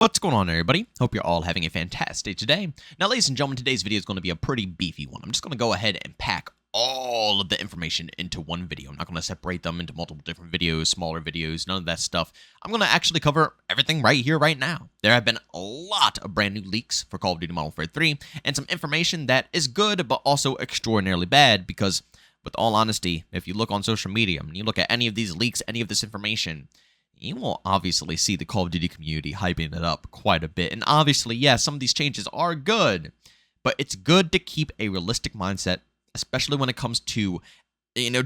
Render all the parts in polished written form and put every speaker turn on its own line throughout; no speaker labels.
What's going on, everybody? Hope you're all having a fantastic day today. Now, ladies and gentlemen, today's video is going to be a pretty beefy one. I'm just going to go ahead and pack all of the information into one video. I'm not going to separate them into multiple different videos, smaller videos, none of that stuff. I'm going to actually cover everything right here, right now. There have been a lot of brand new leaks for Call of Duty Modern Warfare 3, and some information that is good, but also extraordinarily bad, because, with all honesty, if you look on social media, and you look at any of these leaks, any of this information, you will obviously see the Call of Duty community hyping it up quite a bit. And obviously, yeah, some of these changes are good, but it's good to keep a realistic mindset, especially when it comes to,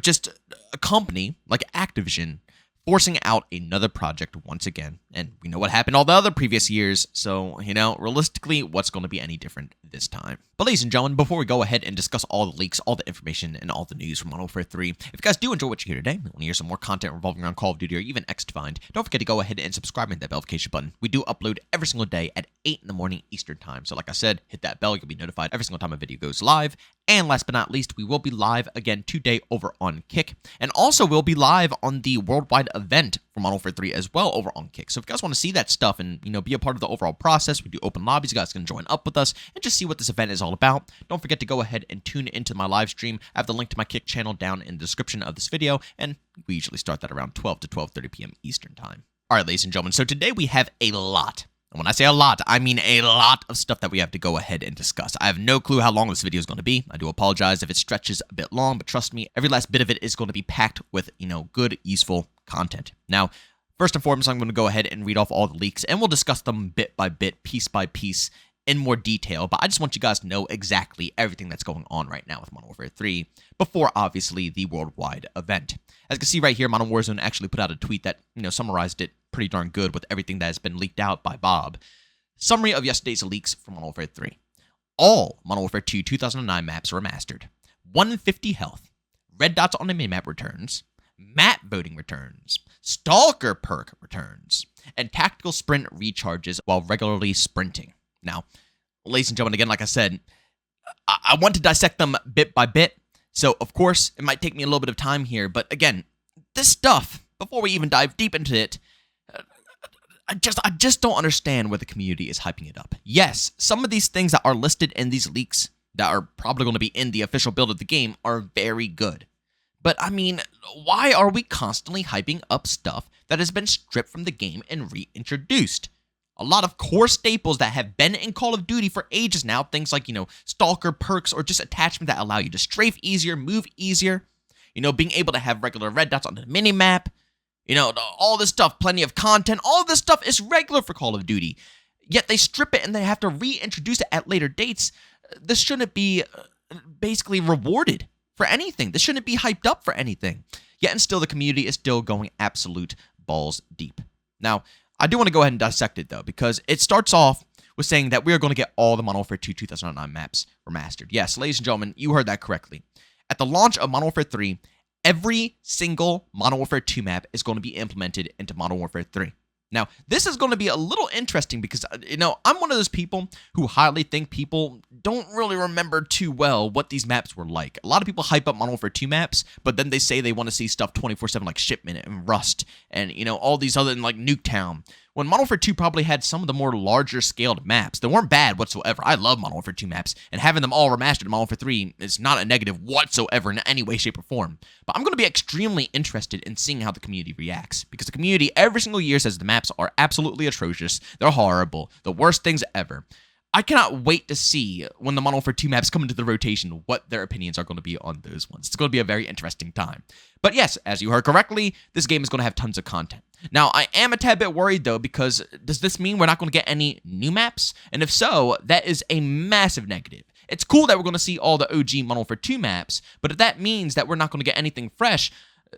just a company like Activision forcing out another project once again. And we know what happened all the other previous years, so, realistically, what's going to be any different this time? But ladies and gentlemen, before we go ahead and discuss all the leaks, all the information, and all the news from Modern Warfare 3, if you guys do enjoy what you hear today, and want to hear some more content revolving around Call of Duty or even X-Defined, don't forget to go ahead and subscribe and hit that notification button. We do upload every single day at 8 in the morning Eastern Time. So like I said, hit that bell, you'll be notified every single time a video goes live. And last but not least, we will be live again today over on Kick. And also, we'll be live on the worldwide event for Modern Warfare 3 as well over on Kick. So if you guys want to see that stuff and, be a part of the overall process, we do open lobbies. You guys can join up with us and just see what this event is all about. Don't forget to go ahead and tune into my live stream. I have the link to my Kick channel down in the description of this video, and we usually start that around 12 to 12:30 p.m. Eastern Time. All right, ladies and gentlemen, so today we have a lot. And when I say a lot, I mean a lot of stuff that we have to go ahead and discuss. I have no clue how long this video is going to be. I do apologize if it stretches a bit long, but trust me, every last bit of it is going to be packed with, good, useful content. Now, first and foremost, I'm going to go ahead and read off all the leaks, and we'll discuss them bit by bit, piece by piece, in more detail, but I just want you guys to know exactly everything that's going on right now with Modern Warfare 3 before, obviously, the worldwide event. As you can see right here, Modern Warzone actually put out a tweet that, summarized it pretty darn good with everything that has been leaked out by Bob. Summary of yesterday's leaks from Modern Warfare 3. All Modern Warfare 2 2009 maps were mastered. 150 health. Red dots on the minimap returns. Map voting returns. Stalker perk returns. And tactical sprint recharges while regularly sprinting. Now, ladies and gentlemen, again, like I said, I want to dissect them bit by bit, so of course, it might take me a little bit of time here, but again, this stuff, before we even dive deep into it, I just don't understand where the community is hyping it up. Yes, some of these things that are listed in these leaks that are probably going to be in the official build of the game are very good. But, I mean, why are we constantly hyping up stuff that has been stripped from the game and reintroduced? A lot of core staples that have been in Call of Duty for ages now, things like, stalker perks or just attachments that allow you to strafe easier, move easier, being able to have regular red dots on the minimap, all this stuff, plenty of content, all this stuff is regular for Call of Duty. Yet they strip it and they have to reintroduce it at later dates. This shouldn't be basically rewarded for anything. This shouldn't be hyped up for anything. Yet and still the community is still going absolute balls deep. Now, I do want to go ahead and dissect it, though, because it starts off with saying that we are going to get all the Modern Warfare 2 2009 maps remastered. Yes, ladies and gentlemen, you heard that correctly. At the launch of Modern Warfare 3, every single Modern Warfare 2 map is going to be implemented into Modern Warfare 3. Now, this is going to be a little interesting because, I'm one of those people who highly think people don't really remember too well what these maps were like. A lot of people hype up Modern Warfare 2 maps, but then they say they want to see stuff 24/7 like Shipment and Rust and, all these other, like Nuketown. When Modern Warfare 2 probably had some of the more larger scaled maps. They weren't bad whatsoever. I love Modern Warfare 2 maps, and having them all remastered in Modern Warfare 3 is not a negative whatsoever in any way, shape, or form. But I'm going to be extremely interested in seeing how the community reacts, because the community every single year says the maps are absolutely atrocious, they're horrible, the worst things ever. I cannot wait to see when the Modern Warfare 2 maps come into the rotation what their opinions are going to be on those ones. It's going to be a very interesting time. But yes, as you heard correctly, this game is going to have tons of content. Now, I am a tad bit worried, though, because does this mean we're not going to get any new maps? And if so, that is a massive negative. It's cool that we're going to see all the OG Modern Warfare 2 maps, but if that means that we're not going to get anything fresh,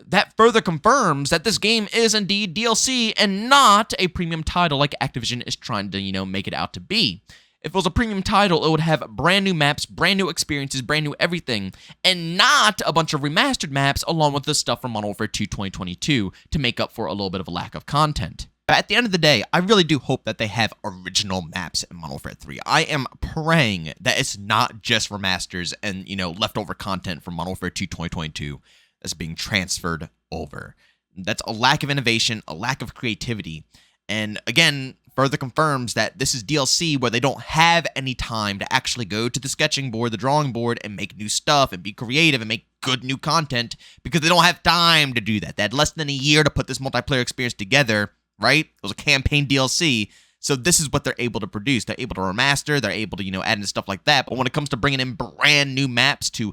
that further confirms that this game is indeed DLC and not a premium title like Activision is trying to, make it out to be. If it was a premium title, it would have brand new maps, brand new experiences, brand new everything, and not a bunch of remastered maps along with the stuff from Modern Warfare 2 2022 to make up for a little bit of a lack of content. But at the end of the day, I really do hope that they have original maps in Modern Warfare 3. I am praying that it's not just remasters and, leftover content from Modern Warfare 2 2022 that's being transferred over. That's a lack of innovation, a lack of creativity, and again, further confirms that this is DLC where they don't have any time to actually go to the sketching board, the drawing board, and make new stuff and be creative and make good new content, because they don't have time to do that. They had less than a year to put this multiplayer experience together, right? It was a campaign DLC. So this is what they're able to produce. They're able to remaster. They're able to, add in stuff like that. But when it comes to bringing in brand new maps to,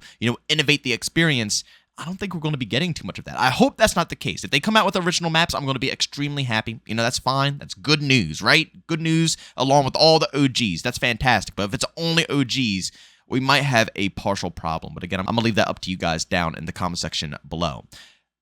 innovate the experience, I don't think we're going to be getting too much of that. I hope that's not the case. If they come out with original maps, I'm going to be extremely happy. That's fine. That's good news, right? Good news along with all the OGs. That's fantastic. But if it's only OGs, we might have a partial problem. But again, I'm going to leave that up to you guys down in the comment section below.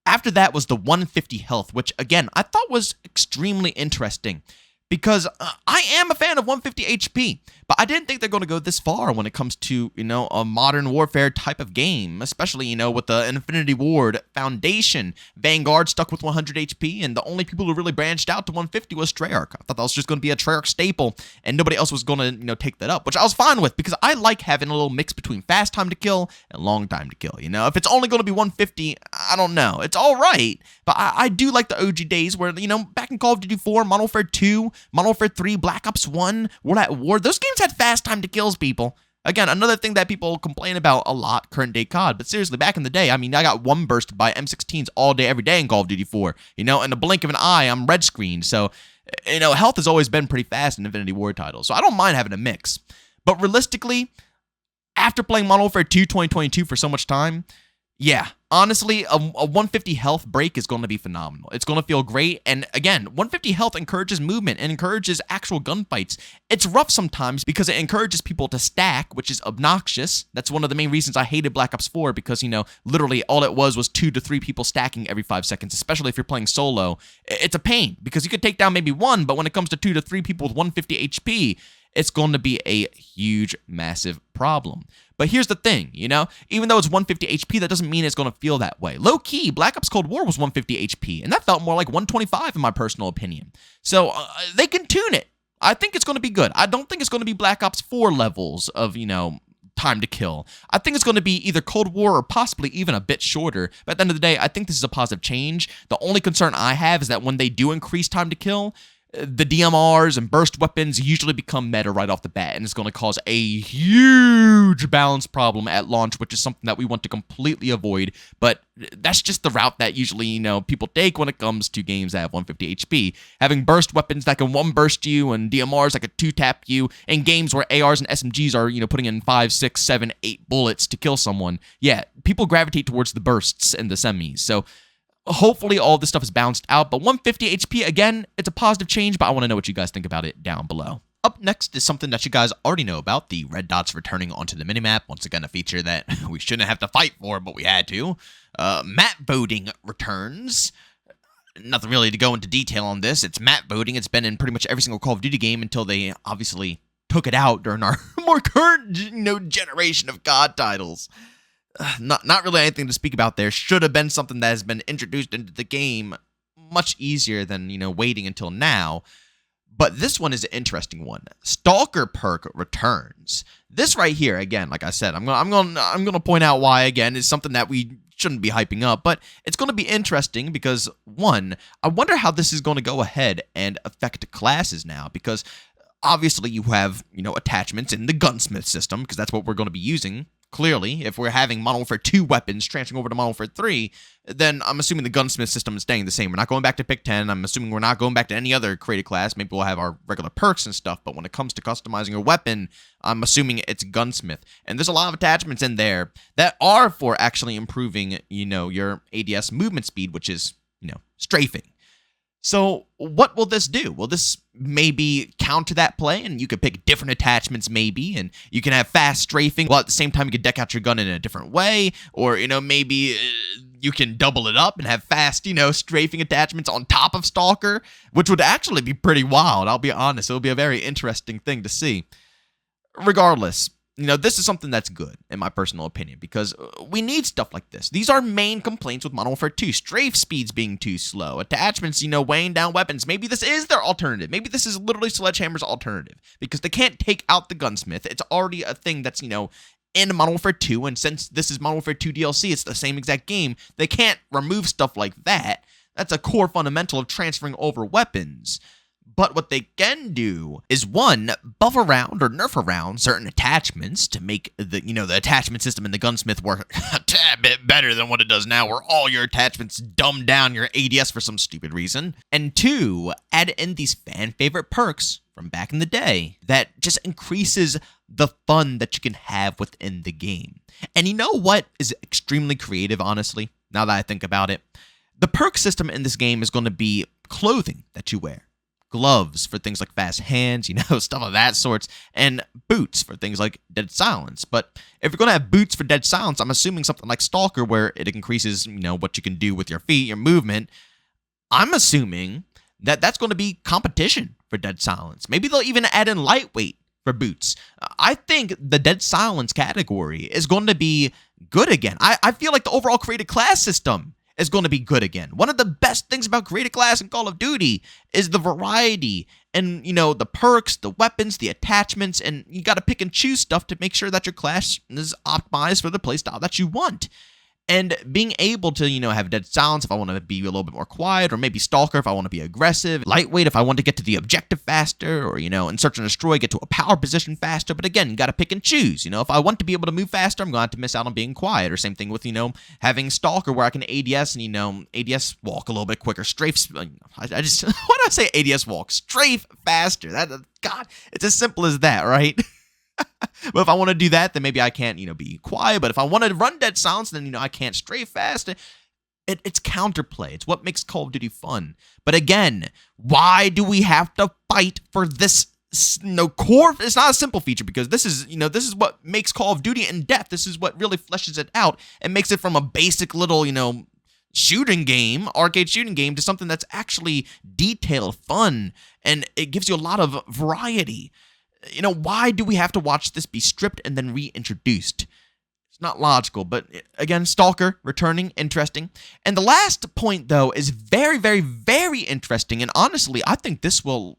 After that was the 150 health, which again, I thought was extremely interesting, because I am a fan of 150 HP, but I didn't think they're going to go this far when it comes to, a modern warfare type of game, especially, with the Infinity Ward Foundation. Vanguard stuck with 100 HP, and the only people who really branched out to 150 was Treyarch. I thought that was just going to be a Treyarch staple, and nobody else was going to, take that up, which I was fine with, because I like having a little mix between fast time to kill and long time to kill. If it's only going to be 150, I don't know. It's all right, but I do like the OG days where, back in Call of Duty 4, Modern Warfare 2, Modern Warfare 3, Black Ops 1, World at War, those games had fast time to kills, people. Again, another thing that people complain about a lot, current day COD, but seriously, back in the day, I got one bursted by M16s all day, every day in Call of Duty 4. In a blink of an eye, I'm red screened. So, health has always been pretty fast in Infinity Ward titles, so I don't mind having a mix. But realistically, after playing Modern Warfare 2 2022 for so much time, yeah, honestly, a 150 health break is going to be phenomenal. It's going to feel great. And again, 150 health encourages movement and encourages actual gunfights. It's rough sometimes because it encourages people to stack, which is obnoxious. That's one of the main reasons I hated Black Ops 4, because, literally all it was 2 to 3 people stacking every 5 seconds, especially if you're playing solo. It's a pain because you could take down maybe one, but when it comes to 2 to 3 people with 150 HP, it's going to be a huge, massive problem. But here's the thing, even though it's 150 HP, that doesn't mean it's going to feel that way. Low-key, Black Ops Cold War was 150 HP, and that felt more like 125 in my personal opinion. So they can tune it. I think it's going to be good. I don't think it's going to be Black Ops 4 levels of, time to kill. I think it's going to be either Cold War or possibly even a bit shorter. But at the end of the day, I think this is a positive change. The only concern I have is that when they do increase time to kill, the DMRs and burst weapons usually become meta right off the bat, and it's going to cause a huge balance problem at launch, which is something that we want to completely avoid. But that's just the route that usually, people take when it comes to games that have 150 HP. Having burst weapons that can one-burst you and DMRs that can two-tap you, and games where ARs and SMGs are, putting in 5, 6, 7, 8 bullets to kill someone. Yeah, people gravitate towards the bursts and the semis. So hopefully all this stuff is balanced out, but 150 HP, again, it's a positive change, but I want to know what you guys think about it down below. Up next is something that you guys already know about, the red dots returning onto the minimap. Once again, a feature that we shouldn't have to fight for, but we had to. Map voting returns. Nothing really to go into detail on this. It's map voting. It's been in pretty much every single Call of Duty game until they obviously took it out during our more current, generation of COD titles. Not really anything to speak about there. Should have been something that has been introduced into the game much easier than, waiting until now. But this one is an interesting one. Stalker perk returns. This right here, again, like I said, I'm gonna point out why, again, is something that we shouldn't be hyping up, but it's going to be interesting because, one, I wonder how this is going to go ahead and affect classes now, because obviously you have, attachments in the gunsmith system, because that's what we're going to be using. Clearly, if we're having Modern Warfare 2 weapons transferring over to Modern Warfare 3, then I'm assuming the gunsmith system is staying the same. We're not going back to pick 10. I'm assuming we're not going back to any other created class. Maybe we'll have our regular perks and stuff, but when it comes to customizing your weapon, I'm assuming it's gunsmith. And there's a lot of attachments in there that are for actually improving, your ADS movement speed, which is, strafing. So what will this do? Will this maybe counter that play, and you could pick different attachments maybe, and you can have fast strafing while at the same time you can deck out your gun in a different way, or, maybe you can double it up and have fast, strafing attachments on top of Stalker, which would actually be pretty wild, I'll be honest. It'll be a very interesting thing to see. Regardless, this is something that's good, in my personal opinion, because we need stuff like this. These are main complaints with Modern Warfare 2. Strafe speeds being too slow. Attachments, weighing down weapons. Maybe this is their alternative. Maybe this is literally Sledgehammer's alternative, because they can't take out the gunsmith. It's already a thing that's, in Modern Warfare 2, and since this is Modern Warfare 2 DLC, it's the same exact game. They can't remove stuff like that. That's a core fundamental of transferring over weapons. But what they can do is, one, buff around or nerf around certain attachments to make the attachment system in the gunsmith work a tad bit better than what it does now, where all your attachments dumb down your ADS for some stupid reason. And two, add in these fan favorite perks from back in the day that just increases the fun that you can have within the game. And you know what is extremely creative, honestly, now that I think about it? The perk system in this game is going to be clothing that you wear. Gloves for things like fast hands, stuff of that sorts, and boots for things like dead silence. But if you're going to have boots for dead silence, I'm assuming something like Stalker, where it increases, what you can do with your feet, your movement. I'm assuming that that's going to be competition for dead silence. Maybe they'll even add in lightweight for boots. I think the dead silence category is going to be good again. I feel like the overall created class system is going to be good again. One of the best things about created class in Call of Duty is the variety and, the perks, the weapons, the attachments, and you got to pick and choose stuff to make sure that your class is optimized for the playstyle that you want. And being able to, have dead silence if I want to be a little bit more quiet, or maybe Stalker if I want to be aggressive, lightweight if I want to get to the objective faster, or, in Search and Destroy, get to a power position faster. But again, you got to pick and choose. If I want to be able to move faster, I'm going to have to miss out on being quiet. Or same thing with, having Stalker where I can ADS and, ADS walk a little bit quicker. Strafe, why did I say ADS walk? Strafe faster. God, it's as simple as that, right? But if I want to do that, then maybe I can't, be quiet. But if I want to run dead silence, then, I can't strafe fast. It's counterplay. It's what makes Call of Duty fun. But again, why do we have to fight for this? Core. It's not a simple feature, because this is what makes Call of Duty in depth. This is what really fleshes it out and makes it from a basic little, shooting game, arcade shooting game, to something that's actually detailed, fun, and it gives you a lot of variety. Why do we have to watch this be stripped and then reintroduced? It's not logical, but again, Stalker returning, interesting. And the last point, though, is very, very, very interesting. And honestly, I think this will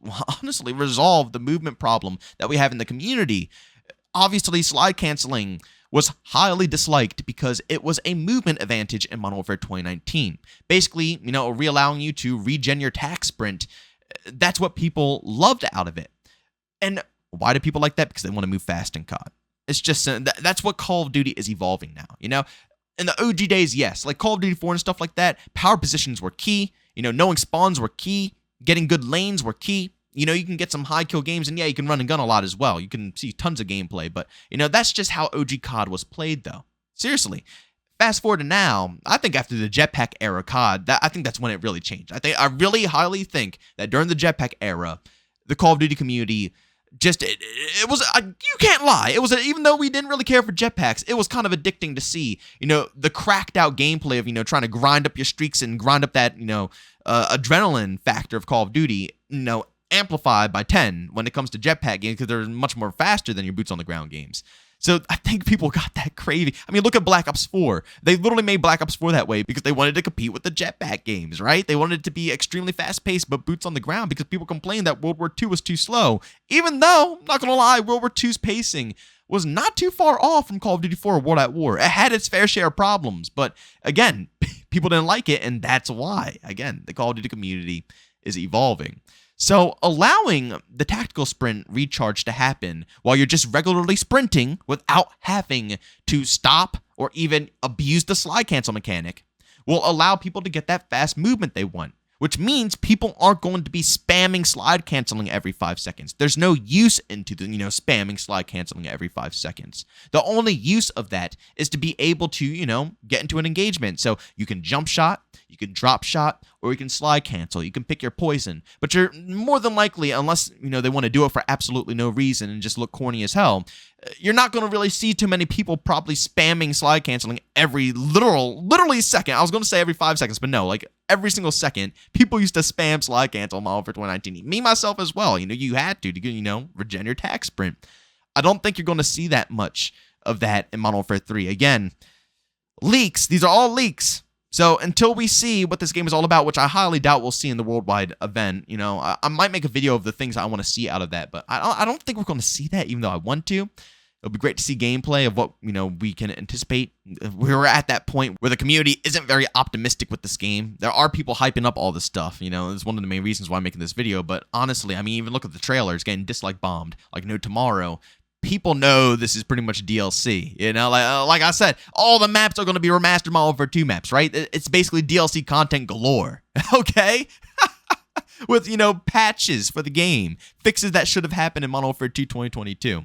resolve the movement problem that we have in the community. Obviously, slide canceling was highly disliked because it was a movement advantage in Modern Warfare 2019. Basically, re-allowing you to regen your tac sprint. That's what people loved out of it. And why do people like that? Because they want to move fast in COD. It's just, that's what Call of Duty is evolving now, In the OG days, yes, like Call of Duty 4 and stuff like that, power positions were key, knowing spawns were key, getting good lanes were key. You can get some high kill games, and yeah, you can run and gun a lot as well. You can see tons of gameplay, but, that's just how OG COD was played, though. Seriously. Fast forward to now, I think after the jetpack era COD, I think that's when it really changed. I really highly think that during the jetpack era, the Call of Duty community just, it was, you can't lie. It was, even though we didn't really care for jetpacks, it was kind of addicting to see, the cracked out gameplay of, trying to grind up your streaks and grind up that, adrenaline factor of Call of Duty, amplified by 10 when it comes to jetpack games, because they're much more faster than your boots on the ground games. So I think people got that craving. I mean, look at Black Ops 4. They literally made Black Ops 4 that way because they wanted to compete with the jetpack games, right? They wanted it to be extremely fast-paced, but boots on the ground, because people complained that World War II was too slow. Even though, I'm not going to lie, World War II's pacing was not too far off from Call of Duty 4 World at War. It had its fair share of problems, but again, people didn't like it, and that's why. Again, the Call of Duty community is evolving. So allowing the tactical sprint recharge to happen while you're just regularly sprinting without having to stop or even abuse the slide cancel mechanic will allow people to get that fast movement they want, which means people aren't going to be spamming slide canceling every 5 seconds. There's no use into the, spamming slide canceling every 5 seconds. The only use of that is to be able to, get into an engagement. So you can jump shot, you can drop shot, or you can slide cancel. You can pick your poison. But you're more than likely, unless, they want to do it for absolutely no reason and just look corny as hell, you're not going to really see too many people probably spamming slide canceling every literally second. I was going to say every 5 seconds, but no, like every single second, people used to spam slide cancel in Modern Warfare 2019. Me, myself as well. You had to regen your tac sprint. I don't think you're going to see that much of that in Modern Warfare 3. Again, leaks. These are all leaks. So until we see what this game is all about, which I highly doubt we'll see in the worldwide event, I might make a video of the things I want to see out of that, but I don't think we're going to see that, even though I want to. It'll be great to see gameplay of what, we can anticipate. We're at that point where the community isn't very optimistic with this game. There are people hyping up all this stuff, It's one of the main reasons why I'm making this video. But honestly, even look at the trailer. It's getting dislike bombed like no tomorrow. People know this is pretty much DLC, like I said, all the maps are going to be remastered Modern Warfare 2 maps, right? It's basically DLC content galore, okay? With, patches for the game, fixes that should have happened in Modern Warfare 2 2022.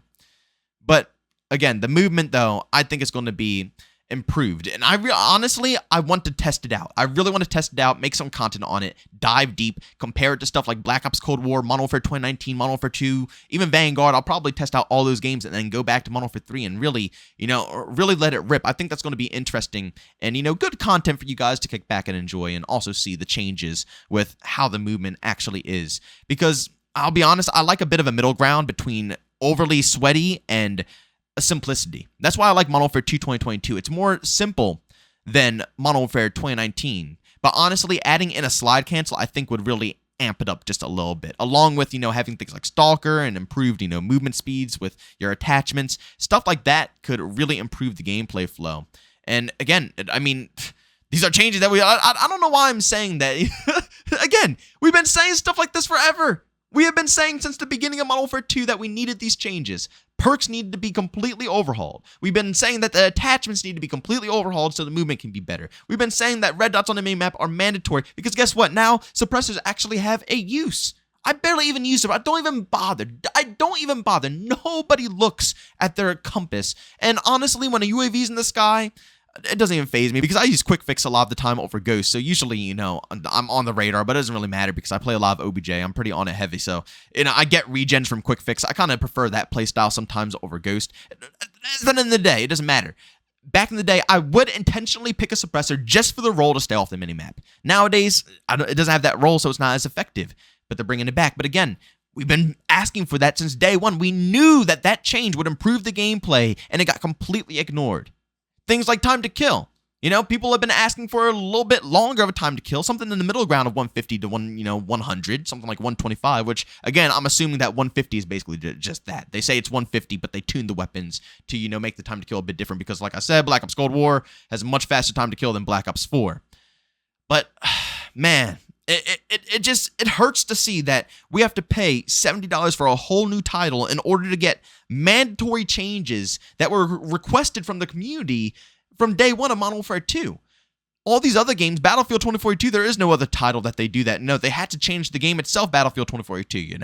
But again, the movement, though, I think it's going to be improved. And honestly, I want to test it out. I really want to test it out, make some content on it, dive deep, compare it to stuff like Black Ops Cold War, Modern Warfare 2019, Modern Warfare 2, even Vanguard. I'll probably test out all those games and then go back to Modern Warfare 3 and really, really let it rip. I think that's going to be interesting and, good content for you guys to kick back and enjoy, and also see the changes with how the movement actually is. Because I'll be honest, I like a bit of a middle ground between overly sweaty and simplicity. That's why I like Modern Warfare 2 2022. It's more simple than Modern Warfare 2019. But honestly, adding in a slide cancel, I think would really amp it up just a little bit. Along with, having things like Stalker and improved, movement speeds with your attachments. Stuff like that could really improve the gameplay flow. And again, these are changes that I don't know why I'm saying that. Again, we've been saying stuff like this forever. We have been saying since the beginning of Modern Warfare 2 that we needed these changes. Perks needed to be completely overhauled. We've been saying that the attachments need to be completely overhauled so the movement can be better. We've been saying that red dots on the main map are mandatory because guess what? Now, suppressors actually have a use. I barely even use them. I don't even bother. Nobody looks at their compass. And honestly, when a UAV's in the sky, it doesn't even faze me because I use Quick Fix a lot of the time over Ghost. So usually, I'm on the radar, but it doesn't really matter because I play a lot of OBJ. I'm pretty on it heavy. So, I get regens from Quick Fix. I kind of prefer that playstyle sometimes over Ghost. At the end of the day, it doesn't matter. Back in the day, I would intentionally pick a suppressor just for the role to stay off the minimap. Nowadays, it doesn't have that role, so it's not as effective. But they're bringing it back. But again, we've been asking for that since day one. We knew that change would improve the gameplay, and it got completely ignored. Things like time to kill. People have been asking for a little bit longer of a time to kill, something in the middle ground of 150 to 100, something like 125, which, again, I'm assuming that 150 is basically just that. They say it's 150, but they tune the weapons to, make the time to kill a bit different because, like I said, Black Ops Cold War has a much faster time to kill than Black Ops 4. But, man, it hurts to see that we have to pay $70 for a whole new title in order to get mandatory changes that were requested from the community from day one of Modern Warfare 2. All these other games, Battlefield 2042, there is no other title that they do that. No, they had to change the game itself, Battlefield 2042,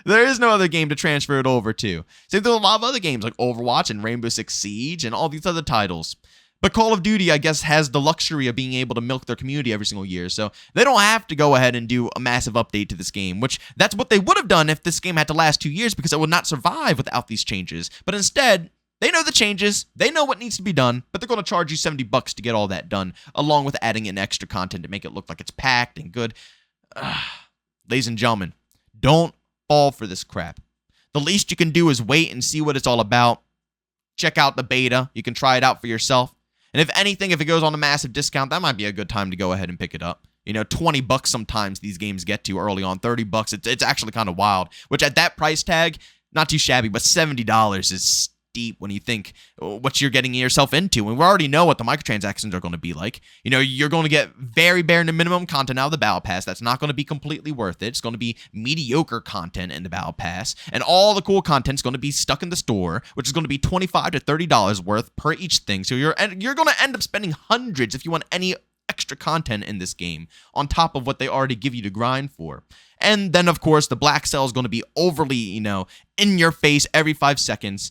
There is no other game to transfer it over to. Same thing with a lot of other games like Overwatch and Rainbow Six Siege and all these other titles. But Call of Duty, I guess, has the luxury of being able to milk their community every single year, so they don't have to go ahead and do a massive update to this game, which that's what they would have done if this game had to last 2 years because it would not survive without these changes. But instead, they know the changes, they know what needs to be done, but they're going to charge you $70 to get all that done, along with adding in extra content to make it look like it's packed and good. Ladies and gentlemen, don't fall for this crap. The least you can do is wait and see what it's all about. Check out the beta. You can try it out for yourself. And if anything, if it goes on a massive discount, that might be a good time to go ahead and pick it up. $20 sometimes these games get to early on, $30. It's actually kind of wild, which at that price tag, not too shabby, but $70 is steep when you think what you're getting yourself into. And we already know what the microtransactions are going to be like. You're going to get very bare minimum content out of the Battle Pass. That's not going to be completely worth it. It's going to be mediocre content in the Battle Pass. And all the cool content's going to be stuck in the store, which is going to be $25 to $30 worth per each thing. So you're going to end up spending hundreds if you want any extra content in this game on top of what they already give you to grind for. And then, of course, the black cell is going to be overly, in your face every 5 seconds.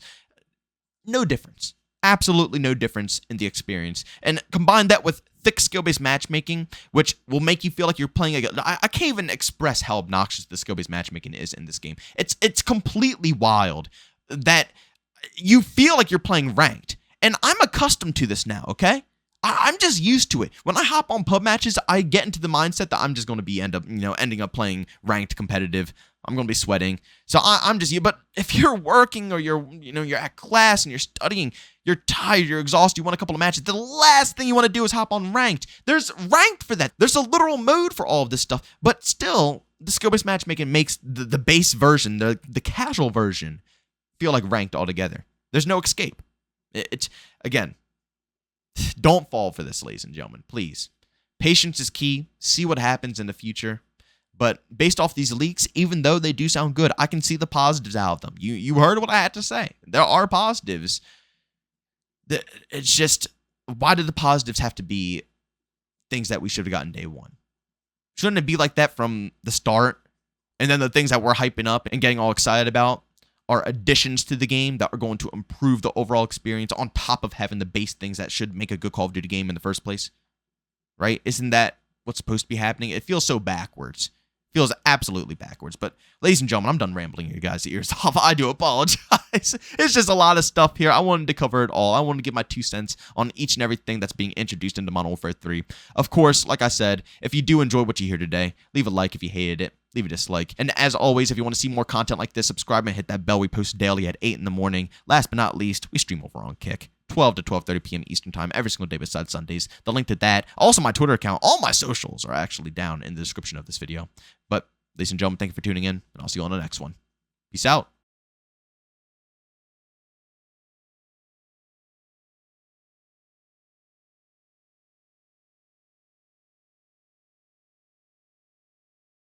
No difference. Absolutely no difference in the experience. And combine that with thick skill-based matchmaking, which will make you feel like you're playing I can't even express how obnoxious the skill-based matchmaking is in this game. It's completely wild that you feel like you're playing ranked. And I'm accustomed to this now, okay? I'm just used to it. When I hop on pub matches, I get into the mindset that I'm just going to be ending up playing ranked competitive. I'm going to be sweating. So I'm just, but if you're working or you're at class and you're studying, you're tired, you're exhausted, you want a couple of matches, the last thing you want to do is hop on ranked. There's ranked for that. There's a literal mode for all of this stuff, but still, the skill-based matchmaking makes the base version, the casual version, feel like ranked altogether. There's no escape. It's again, don't fall for this, ladies and gentlemen, please. Patience is key. See what happens in the future. But based off these leaks, even though they do sound good, I can see the positives out of them. You heard what I had to say. There are positives. It's just, why did the positives have to be things that we should have gotten day one? Shouldn't it be like that from the start? And then the things that we're hyping up and getting all excited about are additions to the game that are going to improve the overall experience on top of having the base things that should make a good Call of Duty game in the first place. Right? Isn't that what's supposed to be happening? It feels so backwards. Feels absolutely backwards. But ladies and gentlemen, I'm done rambling your guys' ears off. I do apologize. It's just a lot of stuff here. I wanted to cover it all. I wanted to give my 2 cents on each and everything that's being introduced into Modern Warfare 3. Of course, like I said, if you do enjoy what you hear today, leave a like. If you hated it, leave a dislike. And as always, if you want to see more content like this, subscribe and hit that bell. We post daily at 8 in the morning. Last but not least, we stream over on Kick. 12 to 12:30 p.m. Eastern Time every single day besides Sundays. The link to that, also my Twitter account, all my socials are actually down in the description of this video. But ladies and gentlemen, thank you for tuning in, and I'll see you on the next one. Peace out.